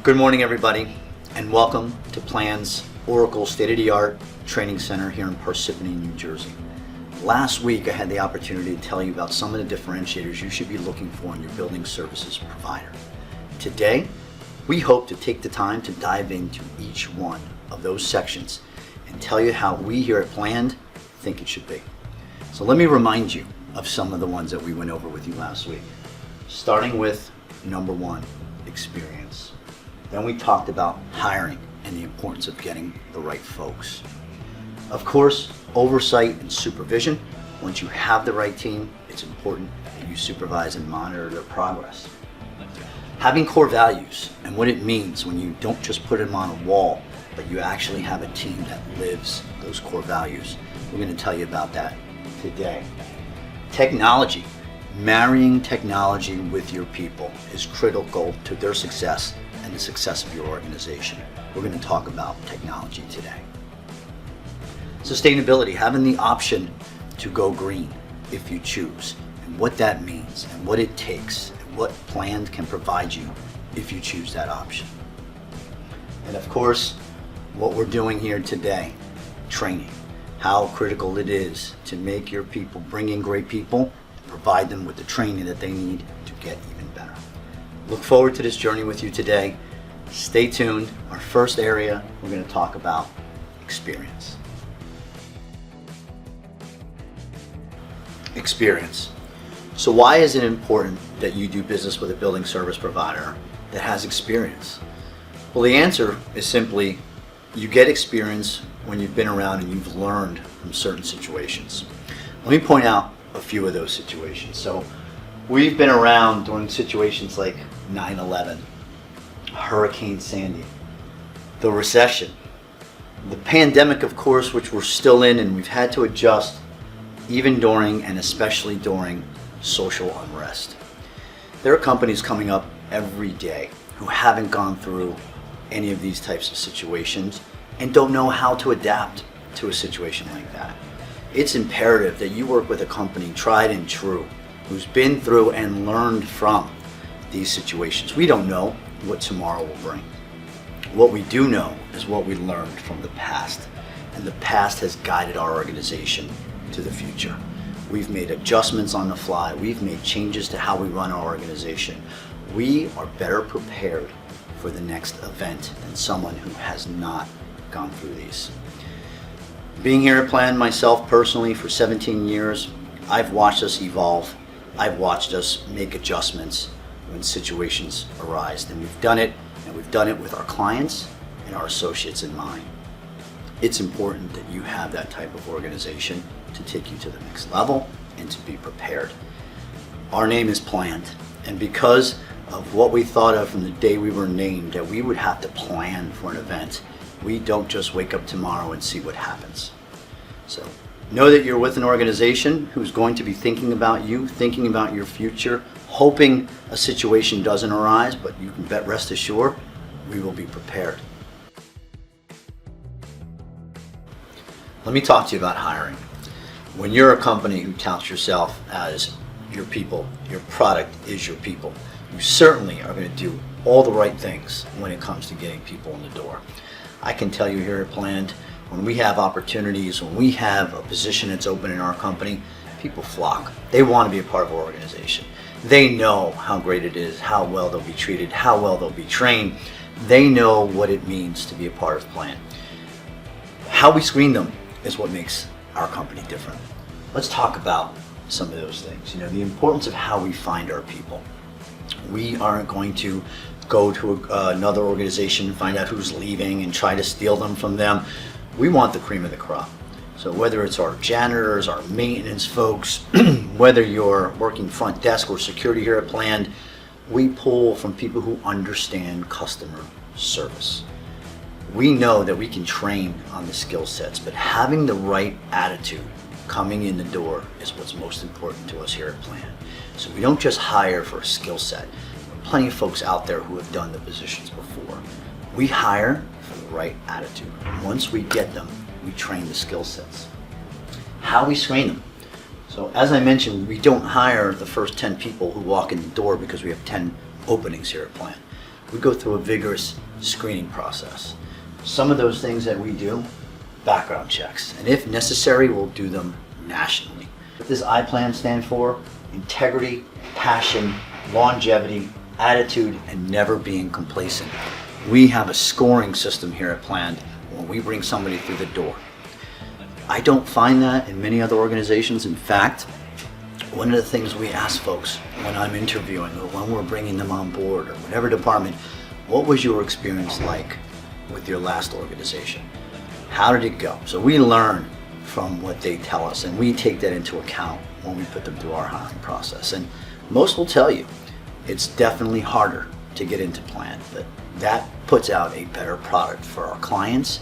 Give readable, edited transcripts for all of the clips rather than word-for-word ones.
Good morning, everybody, and welcome to Plan's Oracle State-of-the-Art Training Center here in Parsippany, New Jersey. Last week, I had the opportunity to tell you about some of the differentiators you should be looking for in your building services provider. Today, we hope to take the time to dive into each one of those sections and tell you how we here at Plan think it should be. So let me remind you of some of the ones that we went over with you last week. Starting with number one, experience. Then we talked about hiring and the importance of getting the right folks. Of course, oversight and supervision. Once you have the right team, it's important that you supervise and monitor their progress. Having core values and what it means when you don't just put them on a wall, but you actually have a team that lives those core values. We're going to tell you about that today. Technology. Marrying technology with your people is critical to their success and the success of your organization. We're going to talk about technology today. Sustainability, having the option to go green if you choose, and what that means and what it takes and what Plan can provide you if you choose that option. And of course, what we're doing here today, training, how critical it is to make your people, bring in great people, provide them with the training that they need to get even better. Look forward to this journey with you today. Stay tuned. Our first area, we're going to talk about experience. Experience. So why is it important that you do business with a building service provider that has experience? Well, the answer is simply you get experience when you've been around and you've learned from certain situations. Let me point out a few of those situations. So we've been around during situations like 9/11, Hurricane Sandy, the recession, the pandemic, of course, which we're still in and we've had to adjust even during and especially during social unrest. There are companies coming up every day who haven't gone through any of these types of situations and don't know how to adapt to a situation like that. It's imperative that you work with a company tried and true who's been through and learned from these situations. We don't know what tomorrow will bring. What we do know is what we learned from the past, and the past has guided our organization to the future. We've made adjustments on the fly. We've made changes to how we run our organization. We are better prepared for the next event than someone who has not gone through these. Being here at Plan myself personally for 17 years, I've watched us evolve. I've watched us make adjustments when situations arise, and we've done it with our clients and our associates in mind. It's important that you have that type of organization to take you to the next level and to be prepared. Our name is Planned, and because of what we thought of from the day we were named, that we would have to plan for an event. We don't just wake up tomorrow and see what happens. So know that you're with an organization who's going to be thinking about you, thinking about your future, hoping a situation doesn't arise, but you can rest assured we will be prepared. Let me talk to you about hiring. When you're a company who touts yourself as your people, your product is your people, you certainly are going to do all the right things when it comes to getting people in the door. I can tell you here at Plan, when we have opportunities, when we have a position that's open in our company, people flock. They want to be a part of our organization. They know how great it is, how well they'll be treated, how well they'll be trained. They know what it means to be a part of Plan. How we screen them is what makes our company different. Let's talk about some of those things. The importance of how we find our people. We aren't going to go to another organization and find out who's leaving and try to steal them from them. We want the cream of the crop. So whether it's our janitors, our maintenance folks, whether you're working front desk or security here at Plan, we pull from people who understand customer service. We know that we can train on the skill sets, but having the right attitude coming in the door is what's most important to us here at Plan. So we don't just hire for a skill set. There are plenty of folks out there who have done the positions before. We hire for the right attitude. Once we get them, we train the skill sets. How we screen them. So as I mentioned, we don't hire the first 10 people who walk in the door because we have 10 openings here at Plan. we go through a vigorous screening process. Some of those things that we do, background checks, and if necessary, we'll do them nationally. What does I-PLAN stand for? Integrity, passion, longevity, attitude, and never being complacent. We have a scoring system here at Planned when we bring somebody through the door. I don't find that in many other organizations. In fact, one of the things we ask folks when I'm interviewing or when we're bringing them on board or whatever department, what was your experience like with your last organization? How did it go? So we learn from what they tell us, and we take that into account when we put them through our hiring process. And most will tell you it's definitely harder to get into Planned, but that puts out a better product for our clients.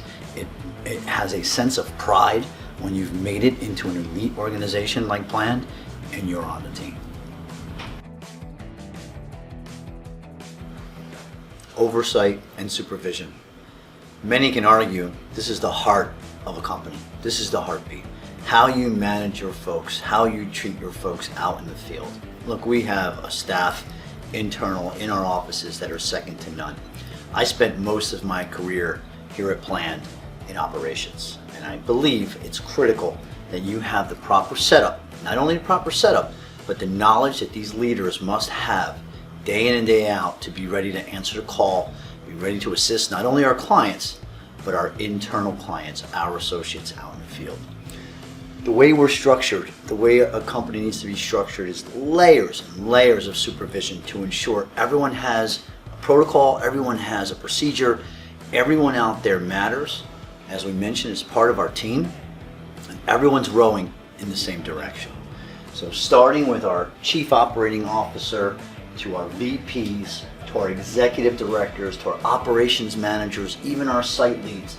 It has a sense of pride when you've made it into an elite organization like Planned and you're on the team. Oversight and supervision. Many can argue this is the heart of a company. This is the heartbeat. How you manage your folks, how you treat your folks out in the field. Look, we have a staff internal in our offices that are second to none. I spent most of my career here at Planned in operations, and I believe it's critical that you have the proper setup, not only the proper setup, but the knowledge that these leaders must have day in and day out to be ready to answer the call, be ready to assist not only our clients, but our internal clients, our associates out in the field. The way we're structured, the way a company needs to be structured is layers and layers of supervision to ensure everyone has a protocol, everyone has a procedure, everyone out there matters. As we mentioned, it's part of our team, and everyone's rowing in the same direction. So starting with our Chief Operating Officer, to our VPs, to our Executive Directors, to our Operations Managers, even our site leads,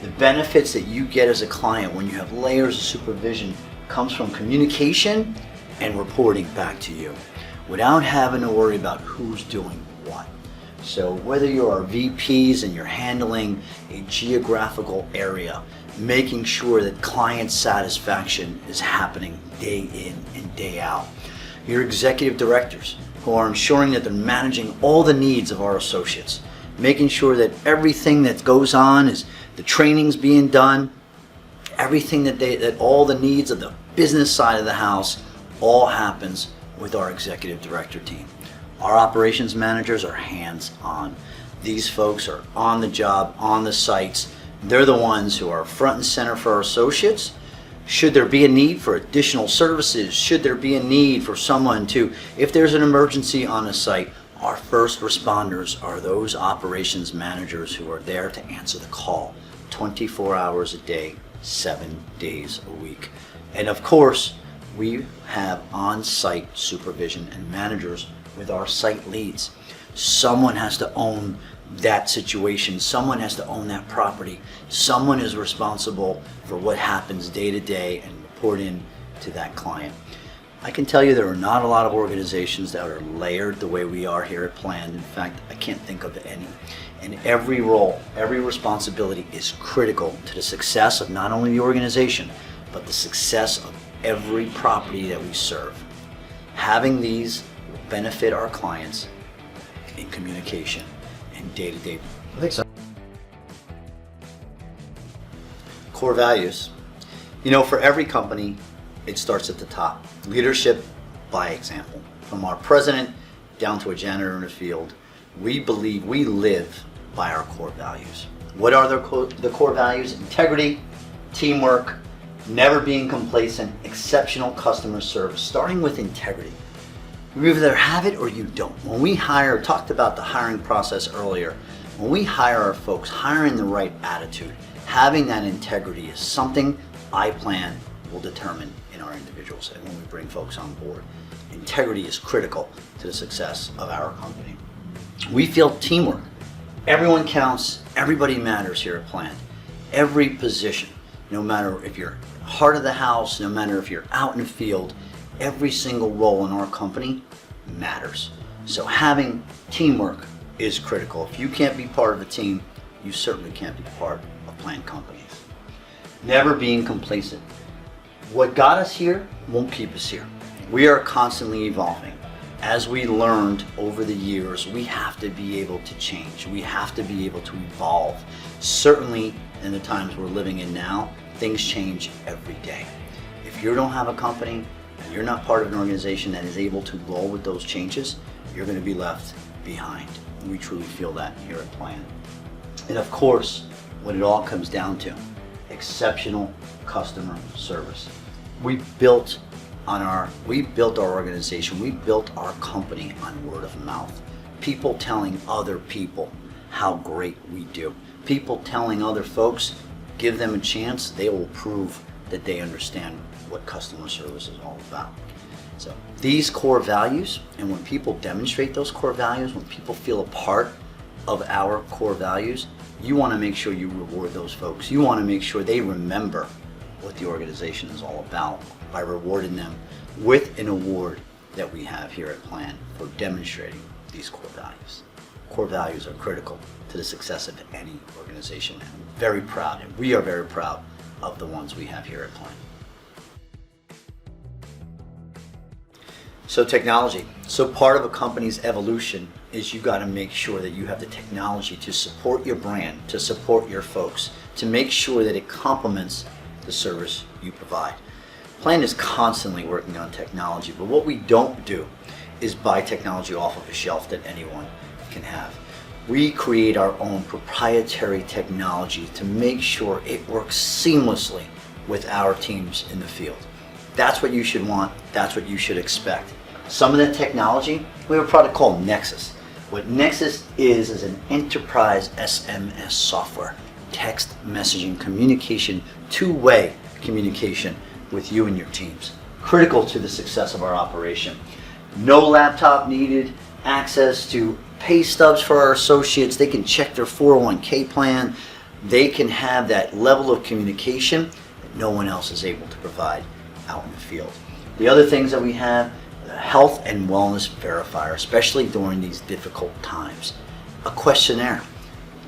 the benefits that you get as a client when you have layers of supervision comes from communication and reporting back to you without having to worry about who's doing what. So whether you're our VPs and you're handling a geographical area, making sure that client satisfaction is happening day in and day out. Your executive directors who are ensuring that they're managing all the needs of our associates, making sure that everything that goes on is the training's being done, everything that all the needs of the business side of the house all happens with our executive director team. Our operations managers are hands-on. These folks are on the job, on the sites. They're the ones who are front and center for our associates. Should there be a need for additional services, should there be a need for someone to, if there's an emergency on a site, our first responders are those operations managers who are there to answer the call 24 hours a day, 7 days a week. And of course, we have on-site supervision and managers with our site leads. Someone has to own that situation. Someone has to own that property. Someone is responsible for what happens day to day and report in to that client. I can tell you there are not a lot of organizations that are layered the way we are here at Planned. In fact, I can't think of any. And every role, every responsibility is critical to the success of not only the organization, but the success of every property that we serve. Having these will benefit our clients in communication and day-to-day. I think so. Core values. You know, for every company, it starts at the top. Leadership by example. From our president down to a janitor in the field, we believe we live by our core values. What are the core values? Integrity, teamwork, never being complacent, exceptional customer service. Starting with integrity. You either have it or you don't. When we hire, talked about the hiring process earlier, when we hire our folks, hiring the right attitude, having that integrity is something I-PLAN will determine in our individuals and when we bring folks on board. Integrity is critical to the success of our company. We feel teamwork. Everyone counts, everybody matters here at Planned. Every position, no matter if you're heart of the house, no matter if you're out in the field, every single role in our company matters. So having teamwork is critical. If you can't be part of a team, you certainly can't be part of Planned companies. Never being complacent. What got us here won't keep us here. We are constantly evolving. As we learned over the years, we have to be able to change. We have to be able to evolve. Certainly in the times we're living in now, things change every day. If you don't have a company and you're not part of an organization that is able to roll with those changes, you're going to be left behind. We truly feel that here at Plan. And of course, what it all comes down to, exceptional customer service. We built our organization, we built our company on word of mouth. People telling other people how great we do. People telling other folks, give them a chance, they will prove that they understand what customer service is all about. So these core values, and when people demonstrate those core values, when people feel a part of our core values, you want to make sure you reward those folks. You want to make sure they remember what the organization is all about by rewarding them with an award that we have here at Plan for demonstrating these core values. Core values are critical to the success of any organization. And I'm very proud, and we are very proud of the ones we have here at Plan. So technology. So part of a company's evolution is you got to make sure that you have the technology to support your brand, to support your folks, to make sure that it complements the service you provide. Plan is constantly working on technology, but what we don't do is buy technology off of a shelf that anyone can have. We create our own proprietary technology to make sure it works seamlessly with our teams in the field. That's what you should want, that's what you should expect. Some of the technology, we have a product called Nexus. What Nexus is an enterprise SMS software, text messaging communication, two-way communication with you and your teams. Critical to the success of our operation. No laptop needed, access to pay stubs for our associates. They can check their 401k plan. They can have that level of communication that no one else is able to provide out in the field. The other things that we have, the health and wellness verifier, especially during these difficult times. A questionnaire.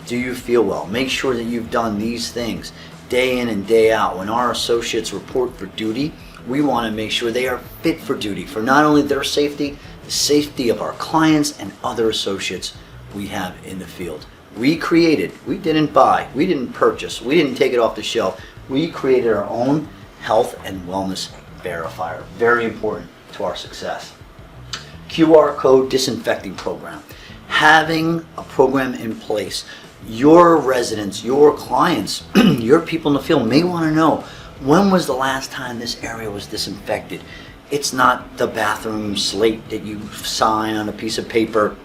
Do you feel well? Make sure that you've done these things day in and day out. When our associates report for duty, we want to make sure they are fit for duty for not only their safety, the safety of our clients and other associates we have in the field. We didn't buy, we didn't purchase, we didn't take it off the shelf. We created our own health and wellness verifier. Very important to our success. QR code disinfecting program. Having a program in place, your residents, your clients, your people in the field may want to know, when was the last time this area was disinfected? It's not the bathroom slate that you sign on a piece of paper.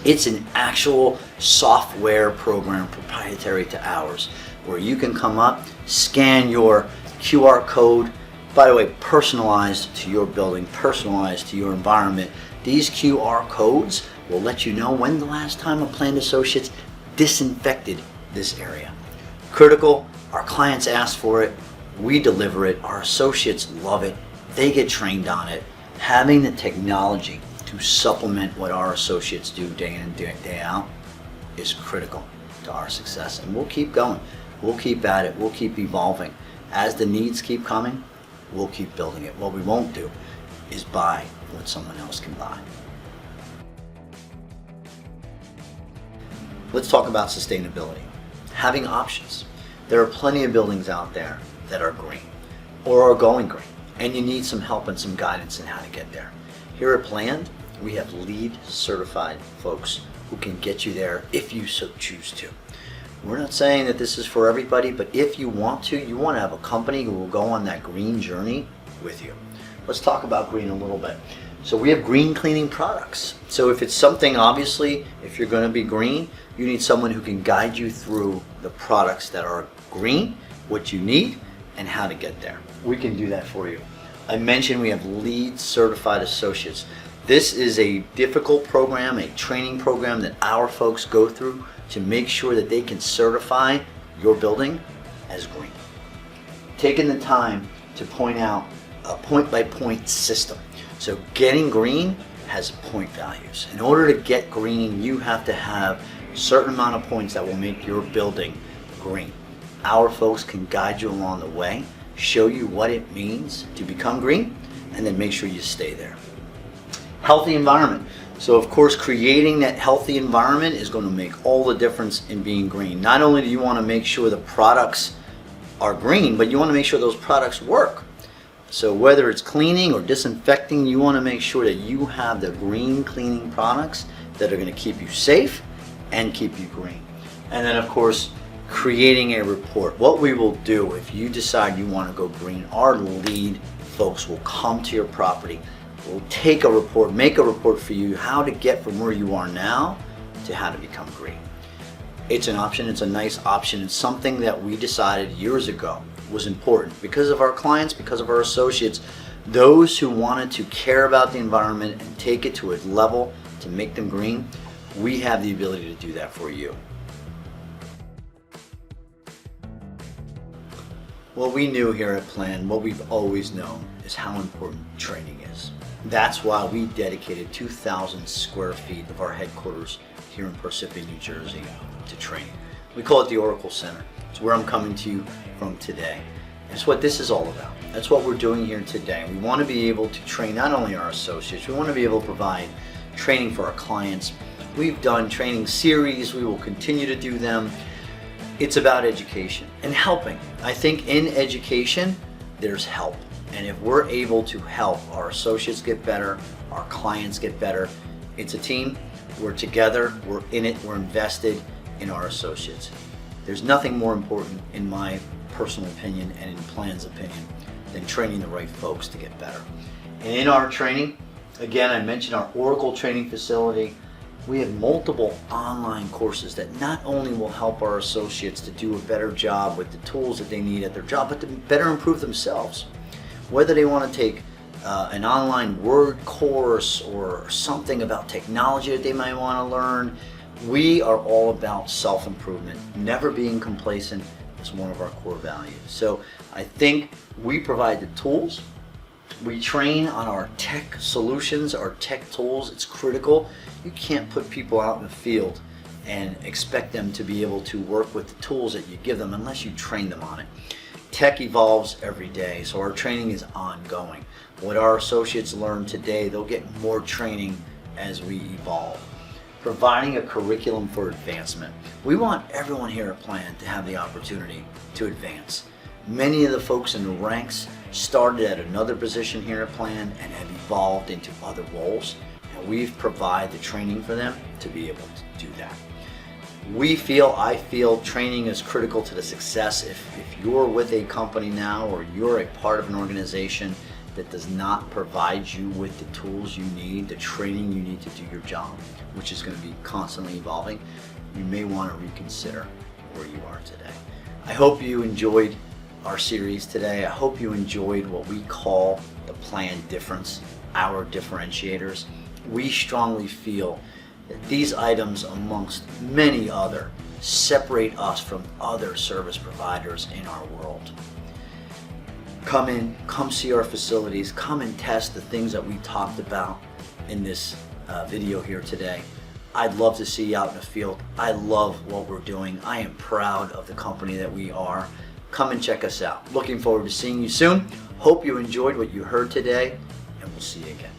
It's an actual software program proprietary to ours, where you can come up, scan your QR code, by the way, personalized to your building, personalized to your environment. These QR codes will let you know when the last time a planned associates disinfected this area. Critical, our clients ask for it, we deliver it, our associates love it, they get trained on it. Having the technology to supplement what our associates do day in and day out is critical to our success. And we'll keep going, we'll keep at it, we'll keep evolving. As the needs keep coming, we'll keep building it. What we won't do is buy what someone else can buy. Let's talk about sustainability. Having options. There are plenty of buildings out there that are green or are going green, and you need some help and some guidance in how to get there. Here at Plan, we have LEED certified folks who can get you there if you so choose to. We're not saying that this is for everybody, but if you want to have a company who will go on that green journey with you. Let's talk about green a little bit. So we have green cleaning products. So if it's something, obviously, if you're going to be green, you need someone who can guide you through the products that are green, what you need, and how to get there. We can do that for you. I mentioned we have LEED certified associates. This is a difficult program, a training program that our folks go through to make sure that they can certify your building as green. Taking the time to point out a point-by-point system. So getting green has point values. In order to get green, you have to have a certain amount of points that will make your building green. Our folks can guide you along the way, show you what it means to become green, and then make sure you stay there. Healthy environment. So of course, creating that healthy environment is going to make all the difference in being green. Not only do you want to make sure the products are green, but you want to make sure those products work. So whether it's cleaning or disinfecting, you want to make sure that you have the green cleaning products that are going to keep you safe and keep you green. And then of course, creating a report. What we will do if you decide you want to go green, our lead folks will come to your property. We'll take a report, make a report for you, how to get from where you are now to how to become green. It's an option, it's a nice option. It's something that we decided years ago was important because of our clients, because of our associates, those who wanted to care about the environment and take it to a level to make them green. We have the ability to do that for you. What we knew here at Plan, what we've always known, is how important training is. That's why we dedicated 2,000 square feet of our headquarters here in Parsippany, New Jersey to training. We call it the Oracle Center. It's where I'm coming to you from today. It's what this is all about. That's what we're doing here today. We want to be able to train not only our associates, we want to be able to provide training for our clients. We've done training series, we will continue to do them. It's about education and helping. I think in education, there's help. And if we're able to help our associates get better, our clients get better, it's a team, we're together, we're in it, we're invested in our associates. There's nothing more important, in my personal opinion and in Plan's opinion, than training the right folks to get better. And in our training, again, I mentioned our Oracle training facility. We have multiple online courses that not only will help our associates to do a better job with the tools that they need at their job, but to better improve themselves. Whether they want to take an online Word course or something about technology that they might want to learn, we are all about self-improvement. Never being complacent is one of our core values. So I think we provide the tools. We train on our tech solutions, our tech tools. It's critical. You can't put people out in the field and expect them to be able to work with the tools that you give them unless you train them on it. Tech evolves every day, so our training is ongoing. What our associates learn today, they'll get more training as we evolve. Providing a curriculum for advancement. We want everyone here at Plan to have the opportunity to advance. Many of the folks in the ranks started at another position here at Plan and have evolved into other roles, and we've provided the training for them to be able to do that. I feel training is critical to the success. If you're with a company now or you're a part of an organization that does not provide you with the tools you need, the training you need to do your job, which is going to be constantly evolving, you may want to reconsider where you are today. I hope you enjoyed our series today. I hope you enjoyed what we call the Plan difference, our differentiators. We strongly feel that these items, amongst many other, separate us from other service providers in our world. Come in, come see our facilities, come and test the things that we talked about in this video here today. I'd love to see you out in the field. I love what we're doing. I am proud of the company that we are. Come and check us out. Looking forward to seeing you soon. Hope you enjoyed what you heard today, and we'll see you again.